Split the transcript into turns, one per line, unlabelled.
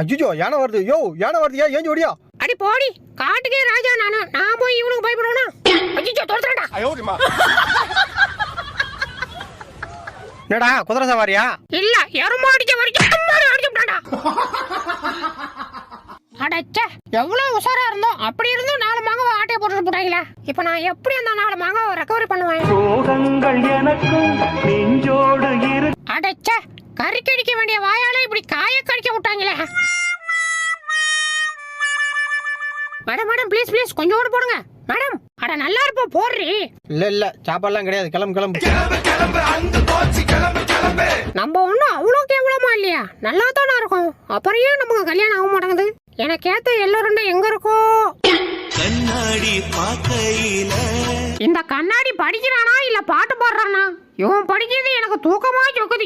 அஜிஜோ யானை வருது. யோ யானை வருதுயா, ஏன் ஓடியா?
அடி போடி, காட்டுக்கே ராஜா நான் போய் இவனுக்கு பயப்படுவேனா? அஜிஜோ தோத்துறடா.
என்னடா குதிரை சவாரியா?
இல்ல, எருமா அடிச்ச வரைக்கும் அம்மாடி அடிச்சுட்டான்டா. அடச்சே, எவ்வளவு உஷாரா இருந்தோம். அப்படி இருந்தும் 4 மாங்காவை ஆட்டைய போட்டு போட்டாங்களே. இப்ப நான் எப்படி அந்த 4 மாங்காவை ரெக்கவரி பண்ணுவேன்?
சோகங்கள் எனக்கும் நெஞ்சோடு இரு.
அடச்சே, கறிக்கடிக்க வேண்டிய வாயால இப்படி காய கடிக்க விட்டாங்களே. மேடம் மேடம் ப்ளீஸ் ப்ளீஸ் கொஞ்சோடு போடுங்க மேடம். அட நல்லா இருப்போம் போடுறி.
இல்ல சாப்பாடுலாம் கிடையாது, கிளம்பு.
நம்ம ஒன்றும் அவ்வளோ கேவலமா இல்லையா, நல்லா தானே இருக்கும். அப்புறம் ஏன் நமக்கு கல்யாணம் ஆக மாட்டேங்குது? எனக்கு ஏத்த எல்லோருண்டும் எங்க இருக்கோ?
கண்ணாடி பார்க்கையில
இந்த கண்ணாடி படிக்கிறானா இல்ல பாட்டு பாடுறானா? இவன் படிக்கிறது எனக்கு தூக்கமா சொக்குது.